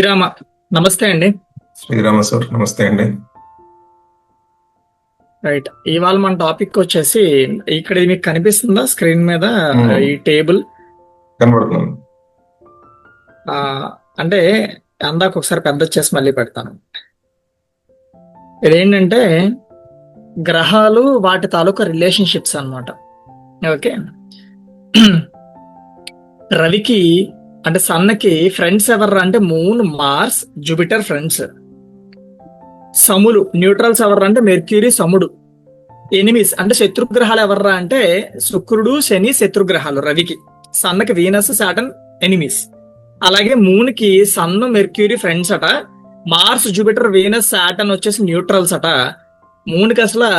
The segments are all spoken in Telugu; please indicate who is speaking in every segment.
Speaker 1: శ్రీరామ. నమస్తే అండి.
Speaker 2: శ్రీరామ సార్, నమస్తే అండి.
Speaker 1: రైట్, ఇవాళ మన టాపిక్ వచ్చేసి ఇక్కడ ఇది మీకు కనిపిస్తుందా స్క్రీన్ మీద? ఈ టేబుల్
Speaker 2: కనబడుతుంది.
Speaker 1: అంటే అందాక ఒకసారి పెద్ద చేసి మళ్ళీ పెడతాను. ఇదేంటంటే గ్రహాలు వాటి తాలూకా రిలేషన్షిప్స్ అన్నమాట. ఓకే, రవికి అంటే సన్కి ఫ్రెండ్స్ ఎవర్రా అంటే మూన్, మార్స్, జూపిటర్ ఫ్రెండ్స్. సములు న్యూట్రల్స్ ఎవర్రా అంటే మెర్క్యూరీ, సముడు. ఎనిమీస్ అంటే శత్రుగ్రహాలు ఎవర్రా అంటే శుక్రుడు, శని శత్రుగ్రహాలు రవికి. సన్కి వీనస్, సాటర్న్ ఎనిమీస్. అలాగే మూన్ కి సన్, మెర్క్యూరీ ఫ్రెండ్స్ అట. మార్స్, జూపిటర్, వీనస్, సాటర్న్ వచ్చేసి న్యూట్రల్స్ అట. మూన్ కి అసలు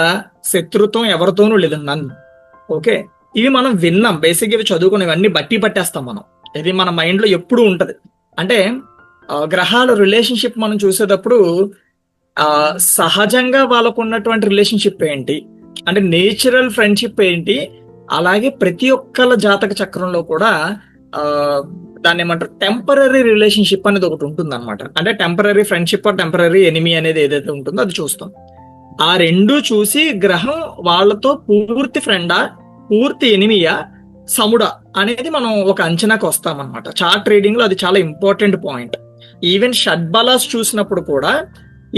Speaker 1: శత్రుత్వం ఎవరితోనూ లేదు, నన్ను. ఓకే, ఇవి మనం విన్నాం, బేసిక్ ఇవి చదువుకుని ఇవన్నీ బట్టి పట్టేస్తాం మనం. ఇది మన మైండ్ లో ఎప్పుడు ఉంటది. అంటే గ్రహాల రిలేషన్షిప్ మనం చూసేటప్పుడు సహజంగా వాళ్ళకు ఉన్నటువంటి రిలేషన్షిప్ ఏంటి, అంటే నేచురల్ ఫ్రెండ్షిప్ ఏంటి, అలాగే ప్రతి ఒక్కళ్ళ జాతక చక్రంలో కూడా దాన్ని ఏమంటారు టెంపరీ రిలేషన్షిప్ అనేది ఒకటి ఉంటుంది అనమాట. అంటే టెంపరీ ఫ్రెండ్షిప్, టెంపరీ ఎనిమీ అనేది ఏదైతే ఉంటుందో అది చూస్తాం. ఆ రెండు చూసి గ్రహం వాళ్ళతో పూర్తి ఫ్రెండా, పూర్తి ఎనిమియా, సముడా అనేది మనం ఒక అంచనాకు వస్తామన్నమాట. చార్ట్ రీడింగ్ లో అది చాలా ఇంపార్టెంట్ పాయింట్. ఈవెన్ షడ్బలాస్ చూసినప్పుడు కూడా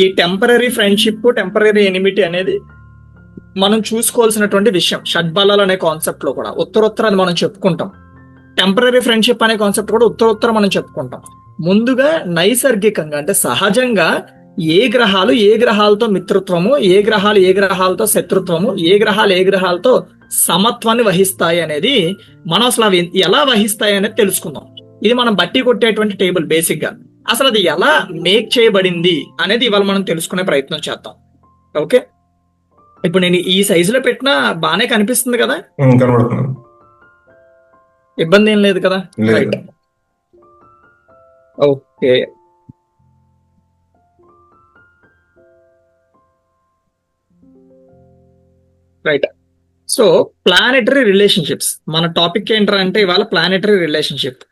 Speaker 1: ఈ టెంపరీ ఫ్రెండ్షిప్, టెంపరీ ఎనిమిటీ అనేది మనం చూసుకోవాల్సినటువంటి విషయం. షడ్బలాలు అనే కాన్సెప్ట్ లో కూడా ఉత్తరోత్తర అది మనం చెప్పుకుంటాం. టెంపరీ ఫ్రెండ్షిప్ అనే కాన్సెప్ట్ కూడా ఉత్తరోత్తర మనం చెప్పుకుంటాం. ముందుగా నైసర్గికంగా అంటే సహజంగా ఏ గ్రహాలు ఏ గ్రహాలతో మిత్రత్వము, ఏ గ్రహాలు ఏ గ్రహాలతో శత్రుత్వము, ఏ గ్రహాలు ఏ గ్రహాలతో సమత్వాన్ని వహిస్తాయి అనేది మనం అసలు అవి ఎలా వహిస్తాయి అనేది తెలుసుకుందాం. ఇది మనం బట్టి కొట్టేటువంటి టేబుల్ బేసిక్ గా. అసలు అది ఎలా మేక్ చేయబడింది అనేది ఇవాళ మనం తెలుసుకునే ప్రయత్నం చేద్దాం. ఓకే, ఇప్పుడు నేను ఈ సైజులో పెట్టినా బాగానే కనిపిస్తుంది కదా?
Speaker 2: కనబడుతుంది,
Speaker 1: ఇబ్బంది ఏం లేదు కదా? Right, okay. Right, so planetary relationships మన టాపిక్ ఏంట్రా అంటే ఇవాళ ప్లానెటరీ రిలేషన్షిప్,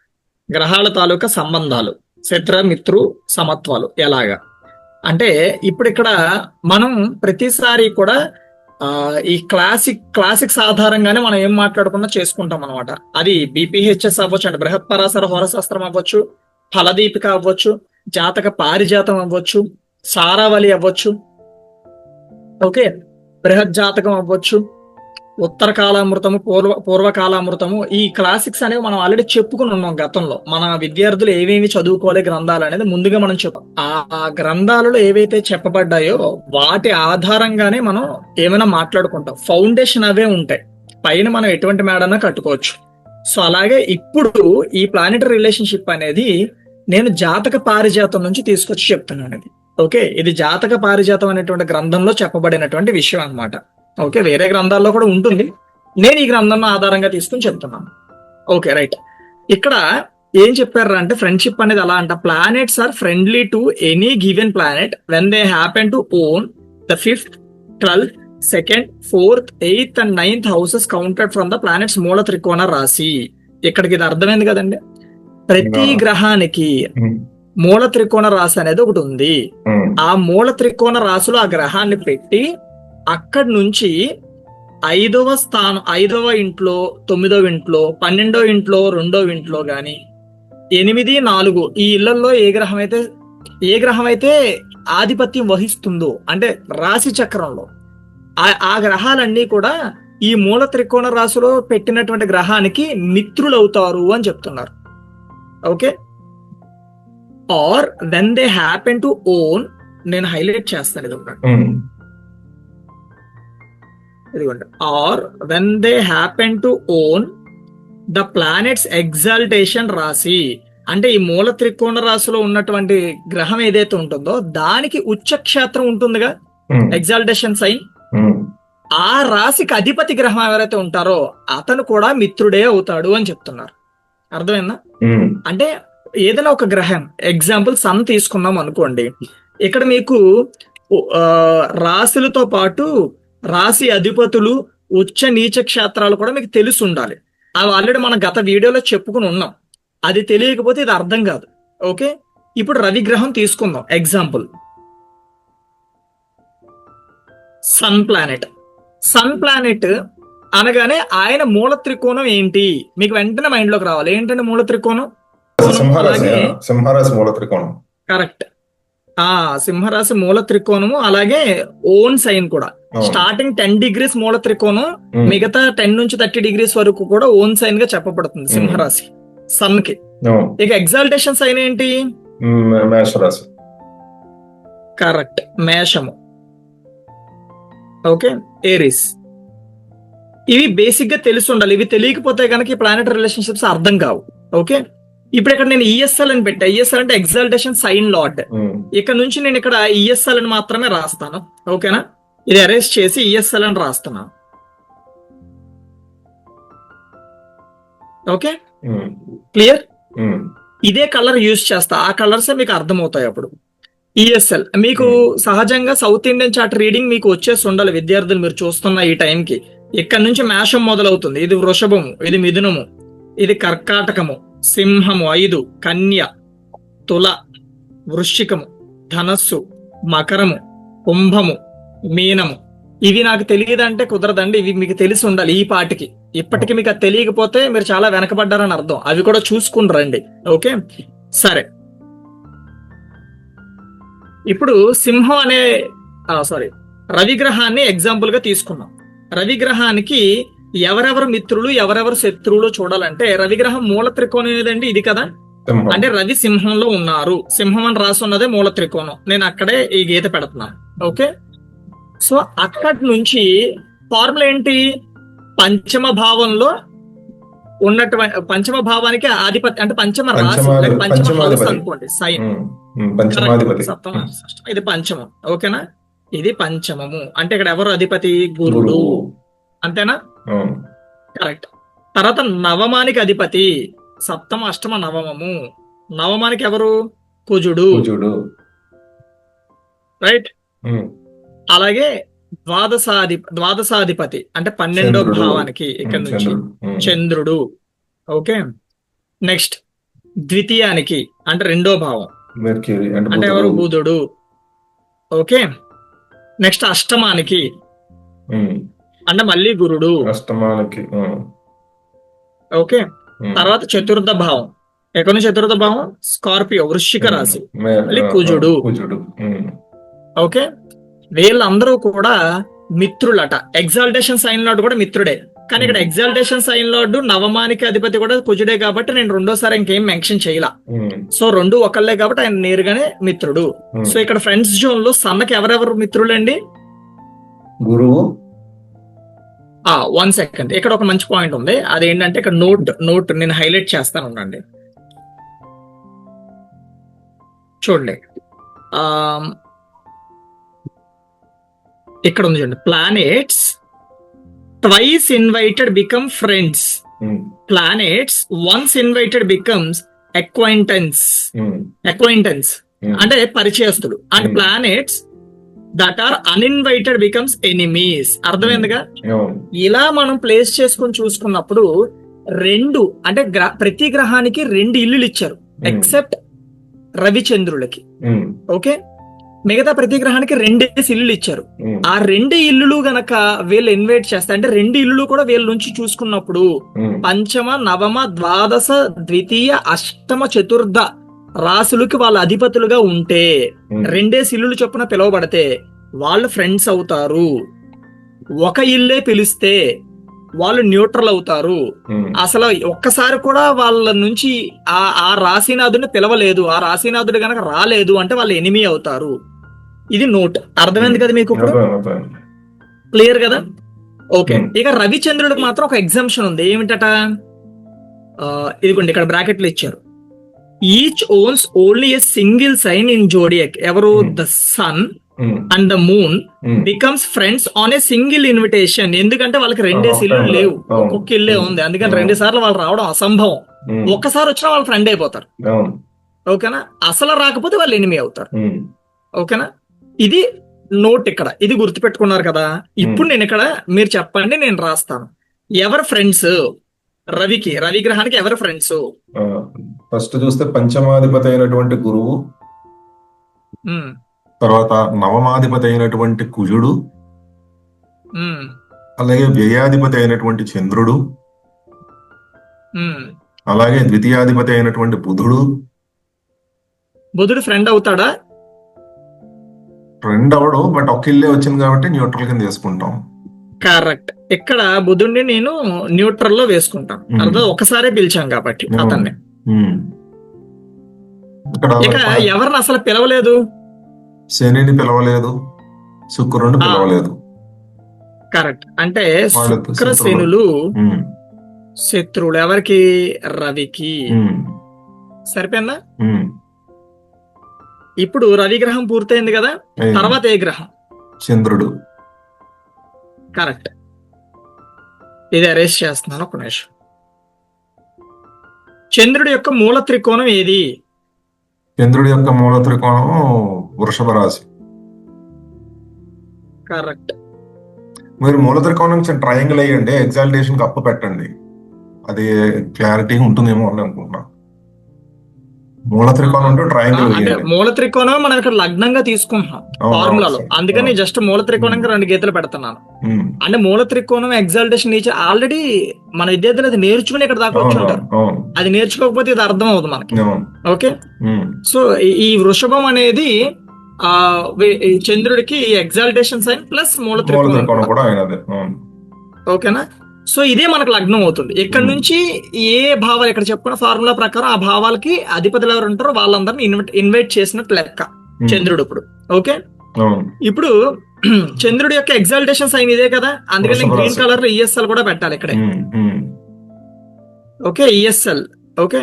Speaker 1: గ్రహాల తాలూకా సంబంధాలు, శత్రు మిత్రు సమత్వాలు ఎలాగా. అంటే ఇప్పుడు ఇక్కడ మనం ప్రతిసారి కూడా ఈ క్లాసిక్స్ ఆధారంగానే మనం ఏం మాట్లాడుకున్నా చేసుకుంటాం అనమాట. అది బీపీహెచ్ఎస్ అవ్వచ్చు, అంటే బృహత్ పరాశర హోరశాస్త్రం అవ్వచ్చు, ఫలదీపిక అవ్వచ్చు, జాతక పారిజాతం అవ్వచ్చు, సారావళి అవ్వచ్చు, ఓకే, బృహత్ జాతకం అవ్వచ్చు, ఉత్తర కాలామృతము, పూర్వకాలామృతము. ఈ క్లాసిక్స్ అనేవి మనం ఆల్రెడీ చెప్పుకుని ఉన్నాం గతంలో. మన విద్యార్థులు ఏవేమి చదువుకోవాలి గ్రంథాలు అనేది ముందుగా మనం ఆ గ్రంథాలలో ఏవైతే చెప్పబడ్డాయో వాటి ఆధారంగానే మనం ఏమైనా మాట్లాడుకుంటాం. ఫౌండేషన్ అవే ఉంటాయి, పైన మనం ఎటువంటి మేడన్నా కట్టుకోవచ్చు. సో అలాగే ఇప్పుడు ఈ ప్లానెటరీ రిలేషన్షిప్ అనేది నేను జాతక పారిజాతం నుంచి తీసుకొచ్చి చెప్తున్నాను. ఇది ఓకే, ఇది జాతక పారిజాతం అనేటువంటి గ్రంథంలో చెప్పబడినటువంటి విషయం అన్నమాట. ఓకే, వేరే గ్రంథాల్లో కూడా ఉంటుంది, నేను ఈ గ్రంథం ఆధారంగా తీసుకుని చెప్తున్నాను. Okay, right. ఇక్కడ ఏం చెప్పారు అంటే ఫ్రెండ్షిప్ అనేది ఎలా అంట, planets are friendly to any given planet when they happen to own the 5th, 12th, 2nd, 4th, 8th and 9th houses counted from the planets మూల త్రికోణ రాశి. ఇక్కడికి ఇది అర్థమైంది కదండి. ప్రతి గ్రహానికి మూల త్రికోణ రాశి అనేది ఒకటి ఉంది. ఆ మూల త్రికోణ రాశిలో ఆ గ్రహాన్ని పెట్టి అక్కడి నుంచి 5వ స్థానం, 5వ ఇంట్లో, 9వ ఇంట్లో, 12వ ఇంట్లో, 2వ ఇంట్లో గాని 8, 4 ఈ ఇళ్లలో ఏ గ్రహం అయితే ఆధిపత్యం వహిస్తుందో అంటే రాశి చక్రంలో ఆ గ్రహాలన్నీ కూడా ఈ మూల త్రికోణ రాశిలో పెట్టినటువంటి గ్రహానికి మిత్రులు అవుతారు అని చెప్తున్నారు. Okay, are when they happen to own, నేను హైలైట్ చేస్తాను ఇది ఒకటి, ఇదిగోండి, are when they happen to own the planets exaltation రాశి. అంటే ఈ మూల త్రికోణ రాశిలో ఉన్నటువంటి గ్రహం ఏదైతే ఉంటుందో దానికి ఉచ్చక్షేత్రం ఉంటుందిగా, ఎగ్జాల్టేషన్ సైన్. ఆ రాశికి అధిపతి గ్రహం ఎవరైతే ఉంటారో అతను కూడా మిత్రుడే అవుతాడు అని చెప్తున్నారు. అర్థమైందా? అంటే ఏదైనా ఒక గ్రహం, ఎగ్జాంపుల్ సన్ తీసుకున్నాం అనుకోండి, ఇక్కడ మీకు రాశులతో పాటు రాశి అధిపతులు, ఉచ్చ నీచ క్షేత్రాలు కూడా మీకు తెలిసి ఉండాలి. అవి ఆల్రెడీ మనం గత వీడియోలో చెప్పుకుని ఉన్నాం. అది తెలియకపోతే ఇది అర్థం కాదు. ఓకే, ఇప్పుడు రవి గ్రహం తీసుకుందాం example. Sun planet. Sun planet అనగానే ఆయన మూల త్రికోణం ఏంటి మీకు వెంటనే మైండ్ లోకి రావాలి. ఏంటంటే మూల త్రికోణం
Speaker 2: సింహరాశి
Speaker 1: అలాగే
Speaker 2: సింహరాశి మూల త్రికోణం.
Speaker 1: కరెక్ట్. సింహరాశి మూల త్రికోణము, అలాగే ఓన్ సైన్ కూడా.
Speaker 2: అవును.
Speaker 1: స్టార్టింగ్ 10 degrees మూల త్రికోణం,
Speaker 2: ఉమ్,
Speaker 1: మిగతా 10 నుంచి 30 degrees వరకు కూడా ఓన్ సైన్ గా చెప్పబడుతుంది సింహరాశి సన్ కి.
Speaker 2: అవును.
Speaker 1: ఇక ఎగ్జాల్టేషన్ సైన్ ఏంటి?
Speaker 2: మేషరాశి.
Speaker 1: కరెక్ట్, మేషము. Okay, Aries. ఇవి బేసిక్ గా తెలిసి ఉండాలి. ఇవి తెలియకపోతే కనుక ఈ ప్లానెటరీ రిలేషన్షిప్స్ అర్థం కావు. ఓకే, ఇప్పుడు ఇక్కడ నేను ఈఎస్ఎల్ అని పెట్టా. ఈఎస్ఎల్ అంటే ఎగ్జాల్టేషన్ సైన్ లార్డ్.
Speaker 2: ఉమ్,
Speaker 1: ఇక్కడ నుంచి నేను ఇక్కడ ఈఎస్ఎల్ అని మాత్రమే రాస్తాను. ఓకేనా, ఇది అరెస్ట్ చేసి ఈఎస్ఎల్ అని రాస్తున్నాను. ఓకే,
Speaker 2: ఉమ్,
Speaker 1: క్లియర్.
Speaker 2: ఉమ్,
Speaker 1: ఇదే కలర్ యూజ్ చేస్తా, ఆ కలర్స్ మీకు అర్థమవుతాయి అప్పుడు. ఈఎస్ఎల్ మీకు సహజంగా సౌత్ ఇండియన్ చార్ట్ రీడింగ్ మీకు వచ్చేసి ఉండాలి విద్యార్థులు, మీరు చూస్తున్న ఈ టైంకి. ఇక్కడ నుంచి మేషం మొదలవుతుంది. ఇది వృషభము, ఇది మిథునము, ఇది కర్కాటకము, సింహము 5, కన్య, తుల, వృశ్చికము, ధనస్సు, మకరము, కుంభము, మీనము. ఇవి నాకు తెలియదంటే కుదరదండి. ఇవి మీకు తెలిసి ఉండాలి ఈ పాటికి. ఇప్పటికి మీకు అది తెలియకపోతే మీరు చాలా వెనకబడ్డారని అర్థం. అవి కూడా చూసుకుని రండి. ఓకే, సరే. ఇప్పుడు సింహం అనే రవి గ్రహాన్ని ఎగ్జాంపుల్ గా తీసుకున్నాం. రవి గ్రహానికి ఎవరెవరు మిత్రులు ఎవరెవరు శత్రువులు చూడాలంటే, రవి గ్రహం మూల త్రికోణం ఏదండి? ఇది కదా.
Speaker 2: సింహం.
Speaker 1: అంటే రవి సింహంలో ఉన్నారు. సింహం అని రాసి ఉన్నదే మూల త్రికోణం. నేను అక్కడే ఈ గీత పెడుతున్నాను. ఓకే, సో అక్కడి నుంచి ఫార్ములా ఏంటి? పంచమ భావంలో ఉన్నటువంటి పంచమ భావానికి ఆధిపత్యం, అంటే పంచమ రాశి, like పంచమ హౌస్ అనుకోండి, సైన్.
Speaker 2: పంచమాధిపతి.
Speaker 1: సప్తమ, షష్టమ, ఇది పంచమం. ఓకేనా, ఇది పంచమము. అంటే ఇక్కడ ఎవరు అధిపతి? గురుడు.
Speaker 2: గురువు.
Speaker 1: అంతేనా?
Speaker 2: అవును.
Speaker 1: కరెక్ట్. తర్వాత నవమానికి అధిపతి సప్తమ, అష్టమ, నవమము. నవమానికి ఎవరు? కుజుడు.
Speaker 2: కుజుడు.
Speaker 1: రైట్.
Speaker 2: ఉమ్,
Speaker 1: అలాగే ద్వాదశాధిపతి అంటే 12వ
Speaker 2: చంద్రుడు.
Speaker 1: భావానికి ఇక్కడ నుంచి
Speaker 2: చంద్రుడు.
Speaker 1: చంద్రుడు. ఓకే, నెక్స్ట్ ద్వితీయానికి అంటే 2వ భావం
Speaker 2: మెర్క్యూరీ అంటే
Speaker 1: అంటే ఎవరు?
Speaker 2: బుధుడు.
Speaker 1: బుధుడు. ఓకే, నెక్స్ట్ అష్టమానికి
Speaker 2: ఉమ్,
Speaker 1: అంటే మళ్ళీ గురుడు.
Speaker 2: అష్టమానికి.
Speaker 1: ఓకే, తర్వాత చతుర్థ భావం. ఎక్కడ నుంచి చతుర్థ భావం? స్కార్పియో, వృశ్చిక రాశి, మళ్ళీ కుజుడు.
Speaker 2: కుజుడు.
Speaker 1: ఓకే, వీళ్ళందరూ కూడా మిత్రులట. ఎగ్జాల్టేషన్ సైన్ లార్డ్ కూడా మిత్రుడే. కానీ ఇక్కడ ఎగ్జాల్టేషన్ సైన్ లార్డ్ నవమానికి అధిపతి కూడా కుజుడే కాబట్టి నేను రెండోసారి ఇంకేం మెన్షన్ చేయలా. సో రెండు ఒకళ్ళే కాబట్టి ఆయన నేరుగానే మిత్రుడు. సో ఇక్కడ ఫ్రెండ్స్ జోన్ లో సన్నకి ఎవరెవరు మిత్రులండి?
Speaker 2: గురువు.
Speaker 1: 1 సెకండ్, ఇక్కడ ఒక మంచి పాయింట్ ఉంది. అదేంటంటే ఇక్కడ నోట్ నేను హైలైట్ చేస్తాను, ఉండండి. చూడండి, ఇక్కడ ఉంది చూడండి. Planets twice invited become friends. Planets once invited becomes acquaintance. అంటే పరిచయస్తుడు. And planets that are uninvited becomes enemies. అర్థమైందిగా? ఇలా మనం ప్లేస్ చేసుకుని చూసుకున్నప్పుడు రెండు అంటే ప్రతి గ్రహానికి 2 ఇల్లులు ఇచ్చారు ఎక్సెప్ట్ రవిచంద్రులకి. ఓకే, మిగతా ప్రతి గ్రహానికి 2 ఇల్లులు ఇచ్చారు. ఆ 2 ఇల్లులు గనక వీళ్ళు ఇన్వైట్ చేస్తే, అంటే 2 ఇల్లులు కూడా వీళ్ళ నుంచి చూసుకున్నప్పుడు పంచమ, నవమ, ద్వాదశ, ద్వితీయ, అష్టమ, చతుర్థ రాశులకి వాళ్ళ అధిపతులుగా ఉంటే 2 ఇల్లులు చొప్పున పిలువబడితే వాళ్ళు ఫ్రెండ్స్ అవుతారు. ఒక ఇల్లే పిలిస్తే వాళ్ళు న్యూట్రల్ అవుతారు. అసలు ఒక్కసారి కూడా వాళ్ళ నుంచి ఆ రాశినాథుడిని పిలవలేదు, ఆ రాశినాథుడు గనక రాలేదు అంటే వాళ్ళు ఎనిమీ అవుతారు. ఇది నోట్. అర్థమైంది కదా మీకు? ఇప్పుడు క్లియర్ కదా? ఓకే, ఇక రవిచంద్రుడికి మాత్రం ఒక ఎగ్జామ్షన్ ఉంది. ఏమిటట? ఇదిగోండి, ఇక్కడ బ్రాకెట్లు ఇచ్చారు. Each owns only a single sign in zodiac. ఎవరు? The sun and the moon becomes friends on a single invitation. ఎందుకంటే వాళ్ళకి 2 ఇల్లు లేవు, ఒక్కొక్క ఇల్లే ఉంది. అందుకని 2 సార్లు వాళ్ళు రావడం అసంభవం. ఒక్కసారి వచ్చినా వాళ్ళు ఫ్రెండ్ అయిపోతారు. ఓకేనా? అసలు రాకపోతే వాళ్ళు ఎనిమి అవుతారు. ఓకేనా? ఇది నోట్. ఇక్కడ ఇది గుర్తుపెట్టుకున్నారు కదా? ఇప్పుడు నేను ఇక్కడ మీరు చెప్పండి, నేను రాస్తాను. ఎవరు ఫ్రెండ్స్? రవి గ్రహానికి ఎవరు ఫ్రెండ్స్?
Speaker 2: ఫస్ట్ చూస్తే పంచమాధిపతి అయినటువంటి గురువు,
Speaker 1: ఉమ్,
Speaker 2: తర్వాత నవమాధిపతి అయినటువంటి కుజుడు,
Speaker 1: ఉమ్,
Speaker 2: అలాగే వ్యయాధిపతి అయినటువంటి చంద్రుడు,
Speaker 1: ఉమ్.
Speaker 2: అలాగే ద్వితీయాధిపతి అయినటువంటి బుధుడు.
Speaker 1: బుధుడు ఫ్రెండ్ అవుతాడా?
Speaker 2: ఫ్రెండ్ అవడు, బట్ ఒక ఇల్లే వచ్చింది కాబట్టి న్యూట్రల్ కింద తీసుకుంటాం.
Speaker 1: కరెక్ట్. ఇక్కడ బుధుడిని నేను న్యూట్రల్ లో వేసుకుంటాను.
Speaker 2: ఉమ్.
Speaker 1: అర్థం, ఒకసారే పిలిచాం కాబట్టి అతన్ని.
Speaker 2: ఉమ్. ఇక్కడ
Speaker 1: ఇక ఎవరిని అసలు పిలవలేదు?
Speaker 2: శనిని పిలవలేదు, శుక్రుడిని
Speaker 1: ఆ.
Speaker 2: పిలవలేదు.
Speaker 1: కరెక్ట్. అంటే
Speaker 2: వాళ్ళు
Speaker 1: శుక్ర
Speaker 2: శత్రువులు.
Speaker 1: శనులు
Speaker 2: ఉమ్.
Speaker 1: శత్రువులు ఎవరికి? రవికి.
Speaker 2: ఉమ్.
Speaker 1: సరిపోయిందా?
Speaker 2: ఉమ్.
Speaker 1: ఇప్పుడు రవి గ్రహం పూర్తయింది కదా,
Speaker 2: అయ్యింది.
Speaker 1: తర్వాత ఏ గ్రహం?
Speaker 2: చంద్రుడు.
Speaker 1: కరెక్ట్. ఇది అరేంజ్ చేస్తున్నాను, ఒక నిమిషం. చంద్రుడి యొక్క మూల త్రికోణం ఏది?
Speaker 2: చంద్రుడి యొక్క మూల త్రికోణము వృషభ రాశి.
Speaker 1: కరెక్ట్.
Speaker 2: మీరు మూల త్రికోణం ట్రయాంగిల్ అయ్యండి, ఎగ్జాల్టేషన్ కి అప్పు పెట్టండి, అది క్లారిటీ ఉంటుందేమో అని అనుకుంటున్నా. మూల త్రికోణం అంటే ట్రయాంగిల్
Speaker 1: అంటే
Speaker 2: వేయండి.
Speaker 1: మూల త్రికోణం మనం ఇక్కడ లగ్నంగా తీసుకుంటున్నాం
Speaker 2: అవును,
Speaker 1: ఫార్ములాలో,
Speaker 2: అవును.
Speaker 1: అందుకని జస్ట్ మూల త్రికోణంగా 2 గీతలు పెడుతున్నాను.
Speaker 2: ఉమ్.
Speaker 1: అంటే మూల త్రికోణం ఎగ్జాల్టేషన్ నేచర్ ఆల్రెడీ మన విద్యార్థులు అది నేర్చుకుని ఇక్కడ దాకా వచ్చి
Speaker 2: అవును,
Speaker 1: ఉంటారు.
Speaker 2: అవును,
Speaker 1: అది నేర్చుకోకపోతే ఇది అర్థం అవుతుంది మనకి.
Speaker 2: అవును.
Speaker 1: ఓకే.
Speaker 2: ఉమ్.
Speaker 1: సో ఈ వృషభం అనేది ఈ చంద్రుడికి ఎగ్జాల్టేషన్ సైన్ ప్లస్ మూల
Speaker 2: మూల
Speaker 1: త్రికోణం
Speaker 2: త్రికోణం
Speaker 1: కూడా.
Speaker 2: కూడా అయినదే. అవును.
Speaker 1: ఓకేనా? సో ఇదే మనకు లగ్నం అవుతుంది. ఇక్కడ నుంచి ఏ భావాలు ఇక్కడ చెప్పుకున్న ఫార్ములా ప్రకారం ఆ భావాలకి అధిపతులు ఎవరు ఉంటారో వాళ్ళందరినీ ఇన్వైట్ చేసినట్టు లెక్క చంద్రుడు ఇప్పుడు. ఓకే.
Speaker 2: అవును.
Speaker 1: ఇప్పుడు చంద్రుడి యొక్క ఎగ్జాల్టేషన్ సైన్ ఇదే కదా, అందుకని
Speaker 2: వృషభ
Speaker 1: గ్రీన్
Speaker 2: రాశి.
Speaker 1: కలర్ లో ఈఎస్ఎల్ కూడా పెట్టాలి ఇక్కడే.
Speaker 2: Um. Um.
Speaker 1: Okay, ESL. Okay.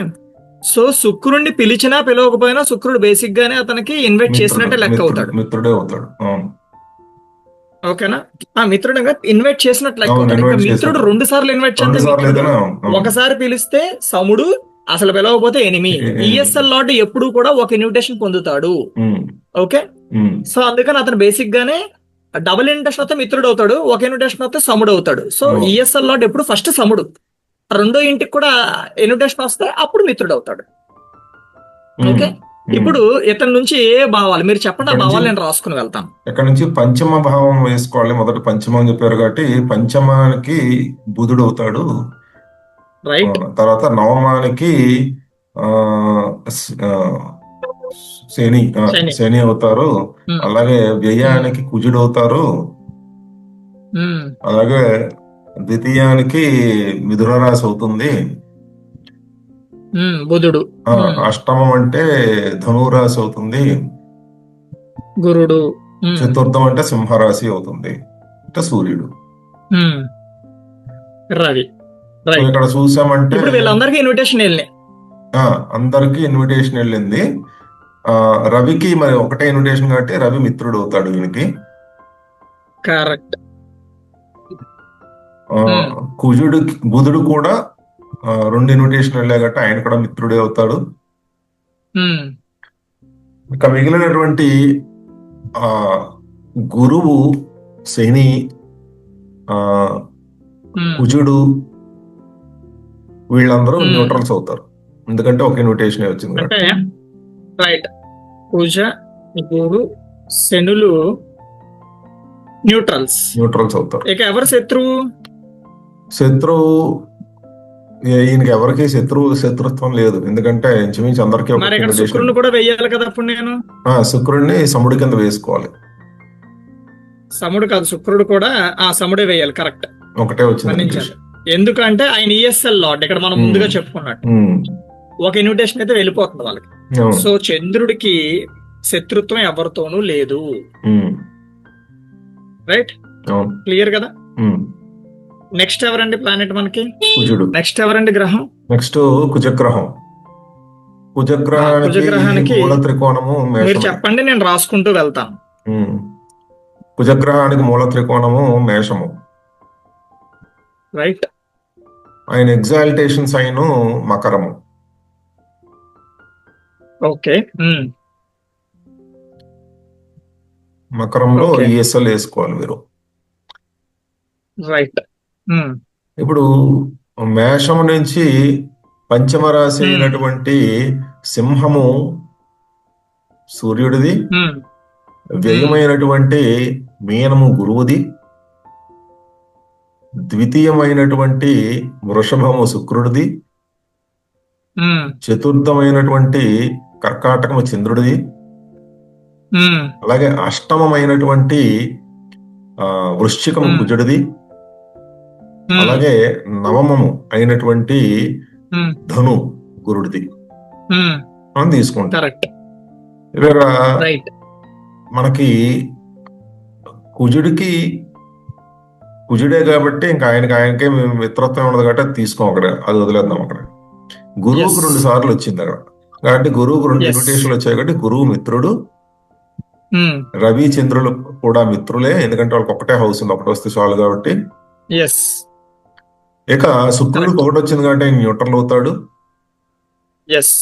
Speaker 1: So శుక్రుడిని పిలిచినా పిలవకపోయినా శుక్రుడు బేసిక్ గానే అతనికి ఇన్వైట్ చేసినట్టే లెక్క అవుతాడు.
Speaker 2: మిత్రుడే అవుతాడు. అవును.
Speaker 1: ఓకేనా? మిత్రుడుగా ఇన్వైట్ చేసినట్టు లెక్క
Speaker 2: అవును,
Speaker 1: అవుతాడు. ఇంకా
Speaker 2: invite
Speaker 1: మిత్రుడు
Speaker 2: చేసినట్టు.
Speaker 1: 2 సార్లు ఇన్వైట్
Speaker 2: రెండు
Speaker 1: చేస్తే
Speaker 2: సార్లు
Speaker 1: మిత్రుడు,
Speaker 2: అయితేనే అవును.
Speaker 1: ఒకసారి పిలిస్తే సముడు, అసలు పిలవకపోతే ఎనిమి.
Speaker 2: ఎనిమి.
Speaker 1: ఈఎస్ఎల్ లార్డ్ ఎప్పుడు కూడా ఒక ఇన్విటేషన్ పొందుతాడు.
Speaker 2: ఉమ్.
Speaker 1: ఓకే.
Speaker 2: ఉమ్.
Speaker 1: సో అందుకని అతను బేసిక్ గానే డబుల్ ఇన్విటేషన్ అయితే మిత్రుడు అవుతాడు, ఒక ఇన్విటేషన్ అయితే సముడు అవుతాడు. సో
Speaker 2: అవును.
Speaker 1: ఈఎస్ఎల్ లార్డ్ ఎప్పుడు ఫస్ట్ సముడు, రెండో ఇంటికి కూడా ఇన్విటేషన్ వస్తే అప్పుడు మిత్రుడు అవుతాడు.
Speaker 2: ఉమ్.
Speaker 1: ఓకే.
Speaker 2: ఉమ్.
Speaker 1: ఇప్పుడు ఇతని నుంచి ఏ భావాలు మీరు చెప్పండి, ఆ
Speaker 2: ఇక్కడ
Speaker 1: భావాలు
Speaker 2: నుంచి-
Speaker 1: నేను రాసుకుని వెళ్తాను.
Speaker 2: ఇక్కడ నుంచి పంచమ భావం వేసుకోవాలి. మొదటి పంచమం అని చెప్పారు కాబట్టి పంచమానికి బుధుడు అవుతాడు.
Speaker 1: రైట్.
Speaker 2: తర్వాత నవమానికి ఆ, స్- ఆ, శని
Speaker 1: శని.
Speaker 2: శని అవుతారు.
Speaker 1: ఉమ్.
Speaker 2: అలాగే వ్యయానికి కుజుడు అవుతారు.
Speaker 1: ఉమ్.
Speaker 2: అలాగే ద్వితీయానికి మిథున రాశి అవుతుంది.
Speaker 1: బుధుడు.
Speaker 2: అష్టమం అంటే ధనురాశి అవుతుంది.
Speaker 1: గురుడు.
Speaker 2: చతుర్థం అంటే సింహరాశి అవుతుంది, అంటే సూర్యుడు.
Speaker 1: రవి.
Speaker 2: So
Speaker 1: right.
Speaker 2: ఇక్కడ చూసామంటే
Speaker 1: ఇప్పుడు వీళ్ళందరికీ ఇన్విటేషన్ వెళ్ళినాయి.
Speaker 2: అందరికి ఇన్విటేషన్ వెళ్ళింది. రవికి మరి ఒకటే ఇన్విటేషన్ కాబట్టి రవి మిత్రుడు అవుతాడు వీనికి.
Speaker 1: కరెక్ట్.
Speaker 2: కుజుడు బుధుడు కూడా 2 ఇన్విటేషన్ వెళ్ళాయి కాబట్టి ఆయన కూడా మిత్రుడే అవుతాడు. ఇక మిగిలినటువంటి గురువు, శని, కుజుడు వీళ్ళందరూ న్యూట్రల్స్ అవుతారు, ఎందుకంటే ఒక ఇన్విటేషన్ వచ్చింది
Speaker 1: అంటే రైట్. పూజ, గురు, శనులు న్యూట్రల్స్
Speaker 2: అవుతారు.
Speaker 1: ఇక ఎవరు శత్రువు?
Speaker 2: శత్రువు ఈయనకి ఎవరికి శత్రుత్వం లేదు, ఎందుకంటే ఇంచుమించు అందరికీ ఒక
Speaker 1: మరి ఇక్కడ
Speaker 2: invitation.
Speaker 1: శుక్రుని కూడా వెయ్యాలి కదా అప్పుడు నేను.
Speaker 2: శుక్రుడిని సముడి కింద వేసుకోవాలి.
Speaker 1: సముడు కాదు, శుక్రుడు కూడా సముడే వేయాలి. కరెక్ట్.
Speaker 2: ఒకటే వచ్చింది
Speaker 1: మన్నించాలి. ఎందుకంటే ఆయన ఈఎస్ఎల్ లార్డ్, ఇక్కడ మనం ముందుగా చెప్పుకున్నట్టు ఒక ఇన్విటేషన్ అయితే వెళ్ళిపోతుంది వాళ్ళకి. సో చంద్రుడికి శత్రుత్వం ఎవరితోనూ లేదు. రైట్, క్లియర్ కదా. నెక్స్ట్ ఎవరండి ప్లానెట్ మనకి?
Speaker 2: కుజుడు.
Speaker 1: నెక్స్ట్ ఎవరండి గ్రహం?
Speaker 2: నెక్స్ట్ కుజగ్రహం. కుజగ్రహానికి మూల త్రికోణము
Speaker 1: మీరు చెప్పండి, నేను రాసుకుంటూ వెళ్తాను.
Speaker 2: కుజగ్రహానికి మూల త్రికోణము మేషము.
Speaker 1: రైట్.
Speaker 2: ఆయన ఎగ్జాల్టేషన్ సైన్ మకరము.
Speaker 1: ఓకే.
Speaker 2: మకరంలో ఈఎస్ఎల్ వేసుకోవాలి మీరు.
Speaker 1: రైట్.
Speaker 2: ఇప్పుడు మేషము నుంచి పంచమ రాశి
Speaker 1: ఉమ్,
Speaker 2: అయినటువంటి సింహము సూర్యుడిది,
Speaker 1: ఉమ్,
Speaker 2: వ్యయమైనటువంటి మీనము గురువుది, ద్వితీయమైనటువంటి వృషభము శుక్రుడిది,
Speaker 1: ఉమ్,
Speaker 2: చతుర్థమైనటువంటి కర్కాటకము చంద్రుడిది,
Speaker 1: ఉమ్,
Speaker 2: అలాగే అష్టమమైనటువంటి వృశ్చికము
Speaker 1: ఉమ్,
Speaker 2: కుజుడిది,
Speaker 1: ఉమ్,
Speaker 2: అలాగే నవమము అయినటువంటి
Speaker 1: ఉమ్,
Speaker 2: ధను గురుడిది
Speaker 1: ఉమ్,
Speaker 2: మనం తీసుకుంటాం.
Speaker 1: కరెక్ట్,
Speaker 2: ఇక్కడ
Speaker 1: రైట్.
Speaker 2: మనకి కుజుడికి కుజుడే కాబట్టి ఇంకా ఆయనకే మిత్రత్వం ఉండదు కాబట్టి అది తీసుకోం అక్కడ, అది వదిలేద్దాం అక్కడ. గురువుకు
Speaker 1: ఎస్,
Speaker 2: 2 సార్లు వచ్చింది అక్కడ కాబట్టి గురువుకు 2
Speaker 1: ఎస్,
Speaker 2: ఇన్విటేషన్లు వచ్చాయి కాబట్టి గురువు మిత్రుడు,
Speaker 1: ఉమ్,
Speaker 2: రవి చంద్రులు కూడా మిత్రులే, ఎందుకంటే వాళ్ళకి ఒకటే హౌస్ ఉంది, ఒకటి వస్తే చాలు కాబట్టి.
Speaker 1: ఎస్,
Speaker 2: ఇక శుక్రుడికి ఒకటి వచ్చింది కాబట్టి ఆయన న్యూట్రల్ అవుతాడు.
Speaker 1: ఎస్,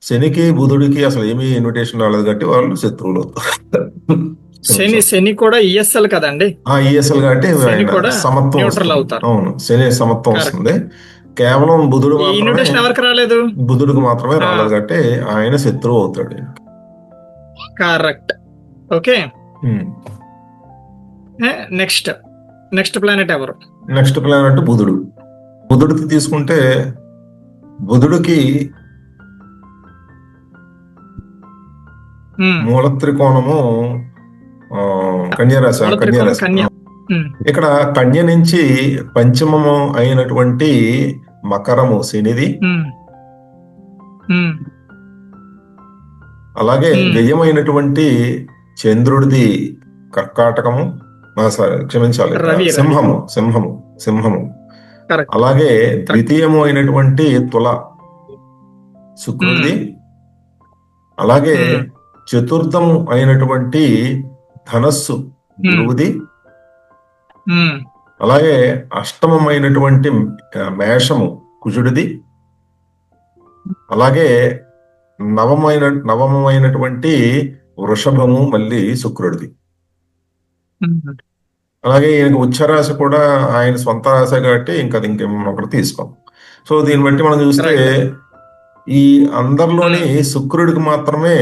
Speaker 2: శనికి బుధుడికి అసలు ఏమీ ఇన్విటేషన్ రాలేదు కాబట్టి వాళ్ళు శత్రువులు అవుతారు.
Speaker 1: శని కూడా ఈఎస్ఎల్ కదండి,
Speaker 2: ఆ ఈఎస్ఎల్ కాబట్టి
Speaker 1: శని
Speaker 2: ఆయన
Speaker 1: కూడా
Speaker 2: సమత్వం
Speaker 1: న్యూట్రల్
Speaker 2: వస్తుంది.
Speaker 1: అవుతారు.
Speaker 2: అవును, శని సమత్వం
Speaker 1: కరెక్ట్.
Speaker 2: వస్తుంది. కేవలం బుధుడు
Speaker 1: ఈ
Speaker 2: మాత్రమే,
Speaker 1: ఇన్విటేషన్ ఎవరికి రాలేదు?
Speaker 2: బుధుడికి మాత్రమే
Speaker 1: ఆ,
Speaker 2: రాలేదు కాబట్టి ఆయన శత్రువు అవుతాడు.
Speaker 1: కరెక్ట్. ఓకే,
Speaker 2: ఉమ్.
Speaker 1: నెక్స్ట్ నెక్స్ట్ ప్లానెట్ ఎవరు?
Speaker 2: నెక్స్ట్ ప్లానెట్ బుధుడు. బుధుడికి తీసుకుంటే బుధుడికి
Speaker 1: ఉమ్,
Speaker 2: మూల త్రికోణము కన్యరాశి.
Speaker 1: మూల త్రికోణం కన్య. ఉమ్,
Speaker 2: ఇక్కడ కన్య నుంచి పంచమము అయినటువంటి మకరము శనిది,
Speaker 1: ఉమ్, ఉమ్,
Speaker 2: అలాగే
Speaker 1: ఉమ్,
Speaker 2: వ్యయమైనటువంటి చంద్రుడిది కర్కాటకము, క్షమించాలి,
Speaker 1: రవి
Speaker 2: సింహము సింహము సింహము,
Speaker 1: కరెక్ట్,
Speaker 2: అలాగే ద్వితీయము అయినటువంటి తుల శుక్రుడిది, అలాగే
Speaker 1: ఉమ్,
Speaker 2: చతుర్థము అయినటువంటి ధనస్సు గురువుది,
Speaker 1: ఉమ్,
Speaker 2: అలాగే అష్టమమైనటువంటి మేషము కుజుడిది, అలాగే నవమైనటువంటి వృషభము మళ్ళీ శుక్రుడిది.
Speaker 1: ఉమ్,
Speaker 2: అలాగే ఈయనకి ఉచ్చరాశి కూడా ఆయన సొంత రాశి కాబట్టి ఇంకా అది ఇంకేమన్నా ఒకటి తీసుకోం. సో దీన్ని బట్టి మనం చూస్తే
Speaker 1: రైట్.
Speaker 2: ఈ అందరిలోని శుక్రుడికి మాత్రమే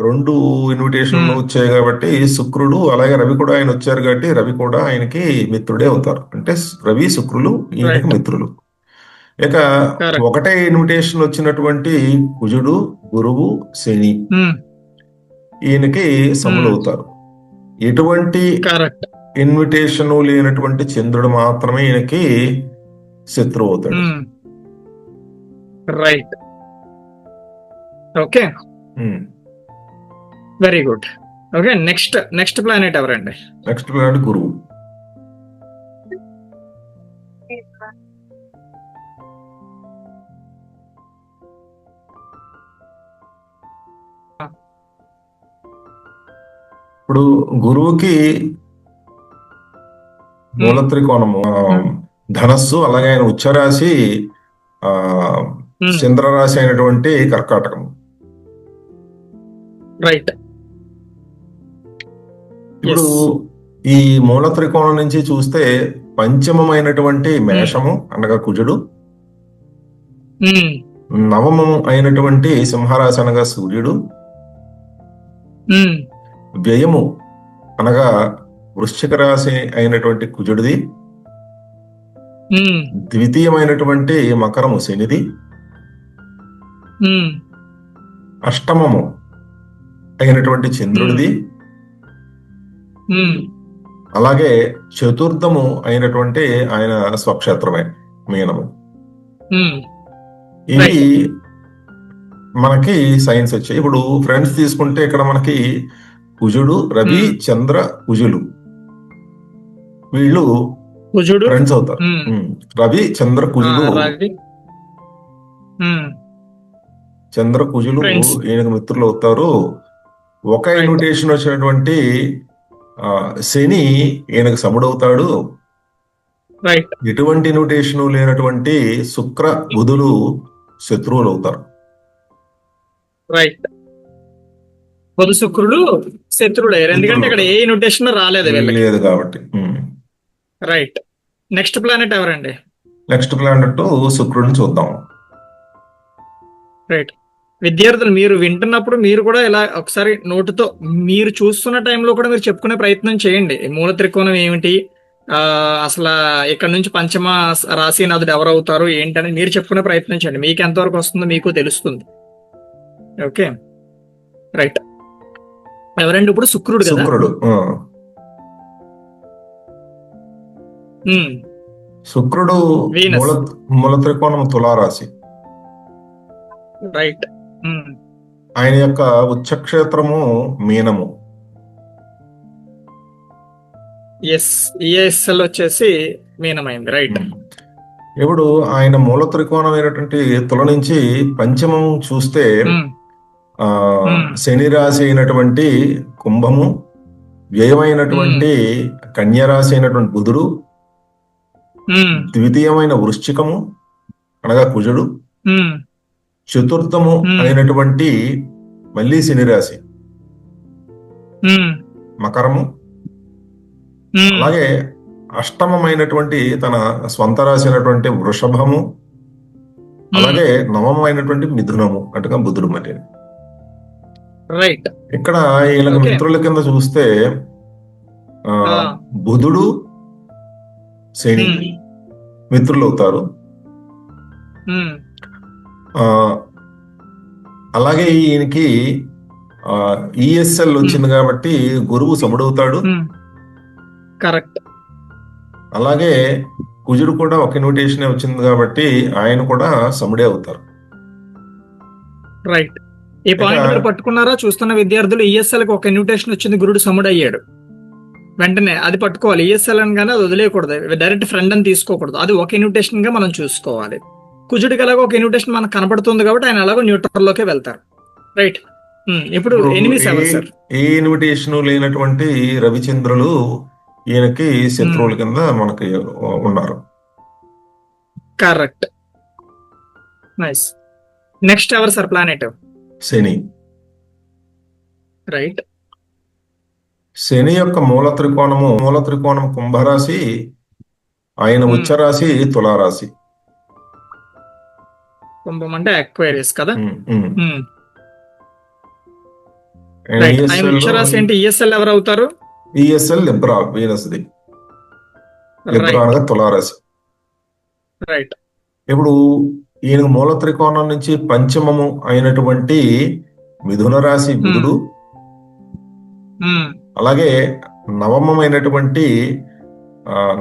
Speaker 2: 2 ఇన్విటేషన్లు వచ్చాయి కాబట్టి శుక్రుడు, అలాగే రవి కూడా ఆయన వచ్చారు కాబట్టి రవి కూడా ఆయనకి మిత్రుడే అవుతారు. అంటే రవి శుక్రులు ఈయనకి
Speaker 1: రైట్.
Speaker 2: మిత్రులు. ఇక
Speaker 1: కరెక్ట్.
Speaker 2: ఒకటే ఇన్విటేషన్ వచ్చినటువంటి కుజుడు, గురువు, శని
Speaker 1: ఉమ్,
Speaker 2: ఈయనకి సములు అవుతారు. ఎటువంటి
Speaker 1: కరెక్ట్.
Speaker 2: ఇన్విటేషన్ లేనటువంటి చంద్రుడు మాత్రమే ఈయనకి శత్రువు అవుతాడు.
Speaker 1: Um, right. Okay,
Speaker 2: um.
Speaker 1: Very good. Okay, next planet ఎవరండి?
Speaker 2: నెక్స్ట్ ప్లానెట్ గురువు. ఇప్పుడు గురువుకి మూల త్రికోణము ధనస్సు, అలాగే ఆయన ఉచ్చరాశి చంద్రరాశి అయినటువంటి కర్కాటకము.
Speaker 1: రైట్.
Speaker 2: ఇప్పుడు ఈ మూల త్రికోణం నుంచి చూస్తే పంచమమైనటువంటి మేషము అనగా కుజుడు, నవమము అయినటువంటి సింహరాశి అనగా సూర్యుడు, వ్యయము అనగా వృశ్చిక రాశి అయినటువంటి కుజుడిది, ద్వితీయమైనటువంటి మకరము శనిది, అష్టమము అయినటువంటి చంద్రుడిది, అలాగే చతుర్థము అయినటువంటి ఆయన స్వక్షేత్రమే మీనము. ఇవి మనకి సైన్స్ వచ్చాయి. ఇప్పుడు ఫ్రెండ్స్ తీసుకుంటే ఇక్కడ మనకి కుజుడు, రవి, చంద్ర, కుజులు వీళ్ళు ఫ్రెండ్స్ అవుతారు. రవి, చంద్ర, కుజులు చంద్ర కుజులు ఈయనకు మిత్రులు అవుతారు. ఒక ఇన్విటేషన్ వచ్చినటువంటి శని ఈయనకు సముడవుతాడు. ఎటువంటి ఇన్విటేషన్ లేనటువంటి శుక్ర, బుధులు శత్రువులు అవుతారు.
Speaker 1: రైట్. బుధ శుక్రుడు శత్రువులు అయ్యారు, ఎందుకంటే ఇక్కడ ఏ ఇన్విటేషన్ రాలేదు
Speaker 2: లేదు కాబట్టి.
Speaker 1: రైట్. నెక్స్ట్ ప్లానెట్ ఎవరండి?
Speaker 2: నెక్స్ట్ ప్లానెట్ శుక్రుడిని చూద్దాం.
Speaker 1: రైట్. విద్యార్థులు మీరు వింటున్నప్పుడు మీరు కూడా ఇలా ఒకసారి నోటుతో మీరు చూస్తున్న టైంలో కూడా మీరు చెప్పుకునే ప్రయత్నం చేయండి. ఈ మూల త్రికోణం ఏమిటి, అసలు ఇక్కడ నుంచి పంచమ రాశినాథుడు ఎవరు అవుతారు ఏంటని మీరు చెప్పుకునే ప్రయత్నం చేయండి. మీకు ఎంతవరకు వస్తుందో మీకు తెలుస్తుంది. Okay, right. ఎవరండి ఇప్పుడు? శుక్రుడు కదా.
Speaker 2: శుక్రుడు
Speaker 1: ఉమ్,
Speaker 2: శుక్రుడు
Speaker 1: వీనస్.
Speaker 2: మూల మూల త్రికోణం తులారాశి.
Speaker 1: రైట్. ఉమ్,
Speaker 2: ఆయన యొక్క ఉచ్చక్షేత్రము మీనము.
Speaker 1: ఎస్. ఈఎస్ఎల్ వచ్చేసి మీనమైంది. రైట్.
Speaker 2: ఇప్పుడు ఆయన మూల త్రికోణం అయినటువంటి తుల నుంచి పంచమం చూస్తే
Speaker 1: ఉమ్,
Speaker 2: ఆ
Speaker 1: ఉమ్,
Speaker 2: శని రాశి అయినటువంటి కుంభము, వ్యయమైనటువంటి కన్య రాశి అయినటువంటి బుధుడు,
Speaker 1: ఉమ్,
Speaker 2: ద్వితీయమైన వృశ్చికము అనగా కుజుడు,
Speaker 1: ఉమ్,
Speaker 2: చతుర్థము అయినటువంటి మళ్ళీ శని రాశి
Speaker 1: ఉమ్,
Speaker 2: మకరము,
Speaker 1: ఉమ్,
Speaker 2: అలాగే అష్టమమైనటువంటి తన స్వంత రాశి అయినటువంటి వృషభము, అలాగే నవమైనటువంటి మిథునము అంటే బుధుడు. మరి
Speaker 1: రైట్.
Speaker 2: ఇక్కడ వీళ్ళకి
Speaker 1: Okay.
Speaker 2: మిత్రుల కింద చూస్తే బుధుడు శని
Speaker 1: ఉమ్,
Speaker 2: మిత్రులు అవుతారు.
Speaker 1: ఉమ్,
Speaker 2: ఆ అలాగే ఈయనకి ఈఎస్ఎల్ వచ్చింది కాబట్టి గురువు సముడవుతాడు.
Speaker 1: ఉమ్, కరెక్ట్.
Speaker 2: అలాగే కుజుడు కూడా ఒక ఇన్విటేషన్ వచ్చింది కాబట్టి ఆయన కూడా సముడే అవుతారు.
Speaker 1: రైట్. ఈ పాయింట్ మీరు పట్టుకున్నారా? చూస్తున్న విద్యార్థులు ఈఎస్ఎల్ కి ఒక ఇన్విటేషన్ వచ్చింది, గురుడు సముడయ్యాడు. వెంటనే అది పట్టుకోవాలి. ఈఎస్ఎల్ అనగానే అది వదిలేయకూడదు, డైరెక్ట్ ఫ్రెండ్ అని తీసుకోకూడదు. అది ఒక ఇన్విటేషన్ గా మనం చూసుకోవాలి. కుజుడికి ఎలాగో ఒక ఇన్విటేషన్ మనకు కనపడుతుంది కాబట్టి ఆయన ఎలాగో న్యూట్రల్ లోకే వెళ్తారు. రైట్. ఇప్పుడు ఎనిమిస్ ఎవరు సార్?
Speaker 2: ఏ ఇన్విటేషన్ లేనటువంటి రవిచంద్రులు ఈయనకి శత్రువుల కింద మనకి ఉన్నారు.
Speaker 1: కరెక్ట్. నైస్. నెక్స్ట్ ఎవరు సార్ ప్లానెట్?
Speaker 2: శని.
Speaker 1: రైట్.
Speaker 2: శని యొక్క మూల త్రికోణం కుంభరాశి, ఆయన ఉచ్చరాశి తులారాశి.
Speaker 1: కుంభం అంటే అక్వేరియస్ కదా.
Speaker 2: ఆయన
Speaker 1: రైట్. ఆయన ఉచ్చరాశి ఏంటి? ఈఎస్ఎల్ ఎవరు అవుతారు?
Speaker 2: ESL Libra, వీనస్ది. లిబ్రా అనగా తులారాశి.
Speaker 1: రైట్.
Speaker 2: ఇప్పుడు ఈయన మూల త్రికోణం నుంచి పంచమము అయినటువంటి మిథున రాశి బుధుడు, అలాగే నవమమైనటువంటి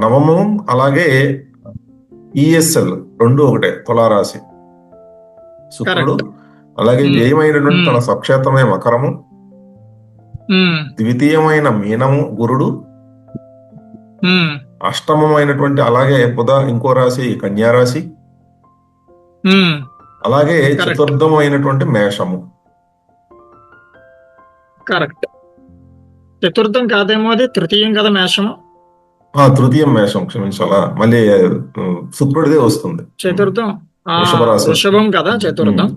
Speaker 2: నవమం, అలాగే ఈఎస్ఎల్ రెండు ఒకటే తులారాశి శుక్రుడు, అలాగే వ్యయమైనటువంటి తన స్వక్షేత్రమే మకరము, ద్వితీయమైన మీనము గురుడు, అష్టమమైనటువంటి అలాగే బుధ ఇంకో రాశి కన్యారాశి, అలాగే చతుర్థమైనటువంటి మేషము.
Speaker 1: కరెక్ట్. చతుర్థం కాదేమో, అది తృతీయం కదా మేషము.
Speaker 2: తృతీయం మేషం, క్షమించాలా, మళ్ళీ శుక్రుడిదే వస్తుంది.
Speaker 1: చతుర్థం
Speaker 2: వృషభరాశి.
Speaker 1: వృషభం కదా చతుర్థం.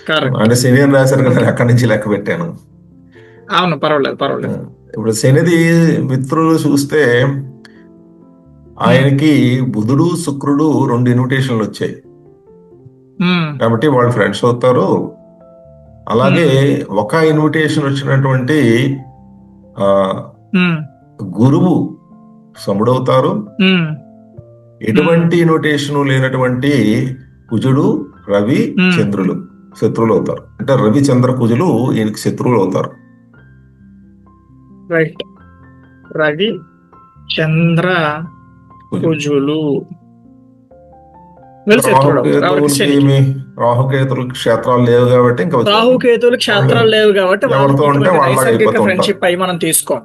Speaker 1: కరెక్ట్.
Speaker 2: అంటే శని అని రాశారు కదా, అక్కడి నుంచి లెక్క పెట్టాను.
Speaker 1: అవును, పర్వాలేదు.
Speaker 2: ఇప్పుడు శనిది మిత్రులు చూస్తే ఆయనకి బుధుడు శుక్రుడు రెండు ఇన్విటేషన్లు వచ్చాయి కాబట్టి వాళ్ళు ఫ్రెండ్స్ అవుతారు. అలాగే ఒక ఇన్విటేషన్ వచ్చినటువంటి గురువు సముడవుతారు. ఎటువంటి ఇన్విటేషన్ లేనటువంటి కుజుడు, రవి, చంద్రులు శత్రువులు అవుతారు. అంటే రవి, చంద్ర, కుజులు ఈయనకి శత్రువులు అవుతారు.
Speaker 1: రైట్. రవి, చంద్ర, కుజులు
Speaker 2: రాహుకేతులు క్షేత్రాలు లేవు కాబట్టి ఇంకా
Speaker 1: రాహుకేతులు క్షేత్రాలు లేవు కాబట్టి ఫ్రెండ్షిప్ అయి మనం తీసుకోం.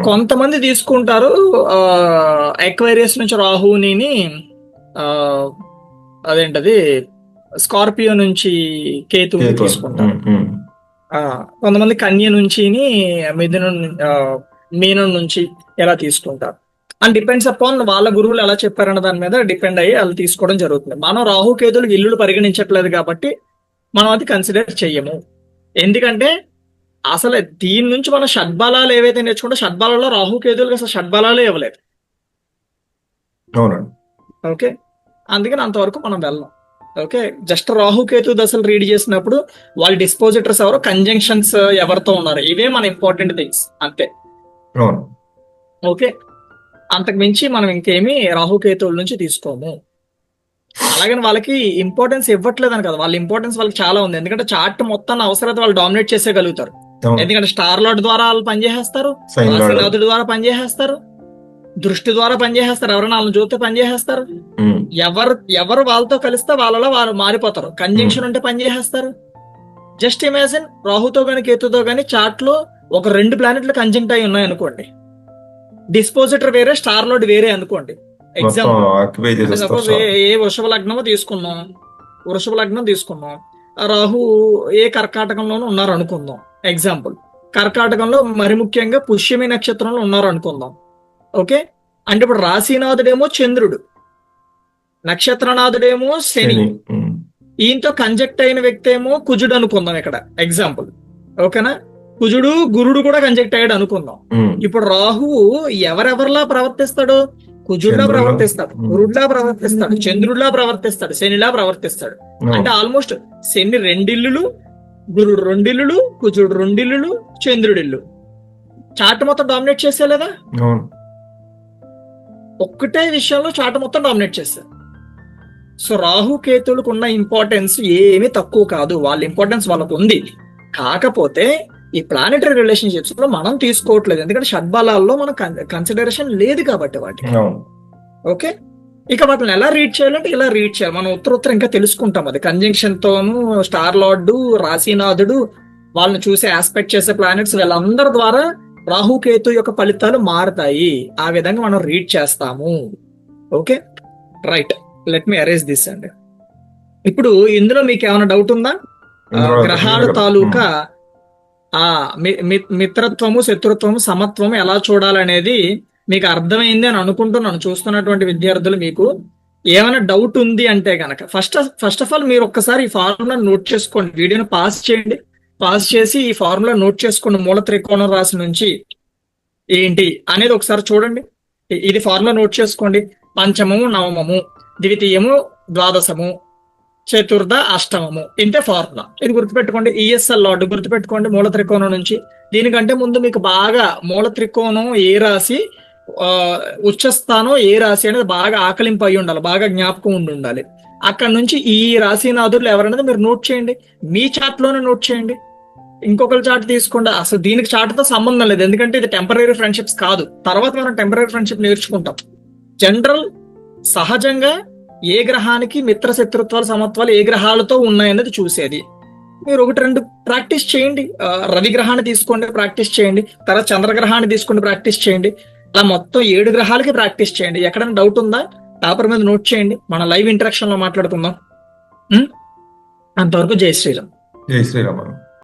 Speaker 1: కొంతమంది తీసుకుంటారు ఎక్వైరియస్ నుంచి రాహుని, అదేంటది స్కార్పియో నుంచి కేతువుని తీసుకుంటారు. కొంతమంది కన్య నుంచి మీనం నుంచి ఎలా తీసుకుంటారు. అండ్ డిపెండ్స్ అపాన్ వాళ్ళ గురువులు ఎలా చెప్పారన్న దాని మీద డిపెండ్ అయ్యి వాళ్ళు తీసుకోవడం జరుగుతుంది. మనం రాహుకేతులకు ఇల్లులు పరిగణించట్లేదు కాబట్టి మనం అది కన్సిడర్ చెయ్యము. ఎందుకంటే అసలు దీని నుంచి మన షడ్బలాలు ఏవైతే నేర్చుకుంటే షడ్బలాల్లో రాహుకేతులకు అసలు షడ్బలాలే ఇవ్వలేదు. ఓకే. అందుకని అంతవరకు మనం వెళ్ళాం. ఓకే, జస్ట్ రాహుకేతు దశలు రీడ్ చేసినప్పుడు వాళ్ళ డిస్పోజిటర్స్ ఎవరు, కంజంక్షన్స్ ఎవరితో ఉన్నారు, ఇవే మన ఇంపార్టెంట్ థింగ్స్ అంతే.
Speaker 2: అవును.
Speaker 1: ఓకే, అంతకు మించి మనం ఇంకేమి రాహుకేతువుల నుంచి తీసుకోము. అలాగని వాళ్ళకి ఇంపార్టెన్స్ ఇవ్వట్లేదని కదా, వాళ్ళ ఇంపార్టెన్స్ వాళ్ళకి చాలా ఉంది. ఎందుకంటే చార్ట్ మొత్తాన్ని అవసరమైతే వాళ్ళు డామినేట్ చేసేయగలుగుతారు.
Speaker 2: అవును.
Speaker 1: ఎందుకంటే స్టార్ లార్డ్ ద్వారా వాళ్ళు పనిచేసేస్తారు,
Speaker 2: సైన్ లార్డ్.
Speaker 1: రాశినాథుడి ద్వారా పనిచేసేస్తారు, దృష్టి ద్వారా పనిచేసేస్తారు, ఎవరైనా వాళ్ళని చూస్తే పనిచేసేస్తారు.
Speaker 2: ఉమ్,
Speaker 1: ఎవరు వాళ్ళతో కలిస్తే వాళ్ళలో వారు మారిపోతారు. కంజంక్షన్ ఉంటే పనిచేసేస్తారు. జస్ట్ ఇమాజిన్, రాహుతో గాని కేతుతో గాని చార్ట్ లో ఒక 2 ప్లానెట్లు కంజంక్ట్ అయి ఉన్నాయి అనుకోండి, డిస్పోజిటర్ వేరే, స్టార్ లోడ్ వేరే అనుకోండి.
Speaker 2: మొత్తం
Speaker 1: ఎగ్జాంపుల్
Speaker 2: ఆక్యుపై
Speaker 1: అంటే
Speaker 2: చేసేస్తారు
Speaker 1: సపోజ్
Speaker 2: చాలు.
Speaker 1: ఏ వృషభ లగ్నమో తీసుకున్నాం, వృషభ లగ్నం తీసుకున్నాం, ఆ రాహు ఏ కర్కాటకంలోనూ ఉన్నారు అనుకుందాం. ఎగ్జాంపుల్, కర్కాటకంలో మరి ముఖ్యంగా పుష్యమి నక్షత్రంలో ఉన్నారు అనుకుందాం. ఓకే, అంటే ఇప్పుడు రాశినాథుడేమో చంద్రుడు, నక్షత్రనాథుడేమో శని,
Speaker 2: శని. ఉమ్,
Speaker 1: ఈయనతో కంజక్ట్ అయిన వ్యక్తి ఏమో కుజుడు అనుకుందాం ఇక్కడ ఎగ్జాంపుల్. ఓకేనా, కుజుడు గురుడు కూడా కంజక్ట్ అయ్యాడు అనుకుందాం.
Speaker 2: ఉమ్,
Speaker 1: ఇప్పుడు రాహువు ఎవరెవరిలా ప్రవర్తిస్తాడు, కుజుడిలా
Speaker 2: చంద్రుడిలో.
Speaker 1: ప్రవర్తిస్తాడు, గురుడిలా ప్రవర్తిస్తాడు, చంద్రుడిలా ప్రవర్తిస్తాడు, శనిలా ప్రవర్తిస్తాడు. అంటే
Speaker 2: అవును.
Speaker 1: ఆల్మోస్ట్ శని 2 ఇల్లులు, గురుడు 2 ఇల్లులు, కుజుడు 2 ఇల్లులు, చంద్రుడి ఇల్లు. చాట్ మొత్తం డామినేట్ చేసేలేదా?
Speaker 2: అవును.
Speaker 1: ఒక్కటే విషయంలో చాట్ మొత్తం డామినేట్ చేశారు. సో రాహు కేతువులకు ఉన్న ఇంపార్టెన్స్ ఏమీ తక్కువ కాదు, వాళ్ళ ఇంపార్టెన్స్ వాళ్ళకు ఉంది. కాకపోతే ఈ ప్లానెటరీ రిలేషన్షిప్స్ లో మనం తీసుకోవట్లేదు, ఎందుకంటే షడ్బలాల్లో మన కన్సిడరేషన్ లేదు కాబట్టి వాటికి.
Speaker 2: అవును.
Speaker 1: ఓకే, ఇక వాటిని ఎలా రీడ్ చేయాలంటే ఇలా రీడ్ చేయాలి. మనం ఉత్తర ఇంకా తెలుసుకుంటాం. అది కంజంక్షన్ తోను, స్టార్ లార్డు, రాశినాథుడు, వాళ్ళని చూసే ఆస్పెక్ట్ చేసే ప్లానెట్స్, వీళ్ళందరి ద్వారా రాహుకేతు యొక్క ఫలితాలు మారుతాయి. ఆ విధంగా మనం రీడ్ చేస్తాము. Okay, right, let me arrange this అండి. ఇప్పుడు ఇందులో మీకు ఏమైనా డౌట్ ఉందా?
Speaker 2: ఇందులో
Speaker 1: గ్రహాల
Speaker 2: కదా.
Speaker 1: తాలూకా ఆ మిత్రత్వము, శత్రుత్వము, సమత్వము ఎలా చూడాలనేది మీకు అర్థమైంది అని అనుకుంటున్నాను. చూస్తున్నటువంటి విద్యార్థులు మీకు ఏమైనా డౌట్ ఉంది అంటే గనక ఫస్ట్ ఆఫ్ ఆల్ మీరు ఒక్కసారి ఈ ఫార్ములా నోట్ చేసుకోండి. వీడియోని పాస్ చేయండి, పాస్ చేసి ఈ ఫార్ములా నోట్ చేసుకోండి. మూల త్రికోణం రాశి నుంచి ఏంటి అనేది ఒకసారి చూడండి. ఇది ఫార్ములా నోట్ చేసుకోండి. పంచమము నవమము, ద్వితీయము ద్వాదశము, చతుర్థ అష్టమము, ఇంతే ఫార్ములా. ఇది గుర్తుపెట్టుకోండి. ఈఎస్ఎల్ లార్డ్ గుర్తుపెట్టుకోండి మూల త్రికోణం నుంచి. దీనికంటే ముందు మీకు బాగా మూల త్రికోణం ఏ రాశి, ఉచ్చస్థానం ఏ రాశి అనేది బాగా ఆకలింపు అయి ఉండాలి, బాగా జ్ఞాపకం ఉండి ఉండాలి. అక్కడ నుంచి ఈ రాశినాథులు ఎవరనేది మీరు నోట్ చేయండి, మీ చార్ట్ లోనే నోట్ చేయండి. ఇంకొకరి చార్ట్ తీసుకోండి. అసలు దీనికి చార్ట్ తో సంబంధం లేదు, ఎందుకంటే ఇది టెంపరీ ఫ్రెండ్షిప్స్ కాదు. తర్వాత మనం టెంపరీ ఫ్రెండ్షిప్ నేర్చుకుంటాం. జనరల్ సహజంగా ఏ గ్రహానికి మిత్ర శత్రుత్వాలు సమత్వాలు ఏ గ్రహాలతో ఉన్నాయన్నది చూసేది. మీరు 1-2 ప్రాక్టీస్ చేయండి. రవి గ్రహాన్ని తీసుకోండి, ప్రాక్టీస్ చేయండి. తర్వాత చంద్రగ్రహాన్ని తీసుకోండి, ప్రాక్టీస్ చేయండి. అలా మొత్తం 7 గ్రహాలకి ప్రాక్టీస్ చేయండి. ఎక్కడైనా డౌట్ ఉందా పేపర్ మీద నోట్ చేయండి. మన లైవ్ ఇంటరాక్షన్ లో మాట్లాడుకుందాం. అంతవరకు జై శ్రీరామ్.
Speaker 2: జై శ్రీరామ్.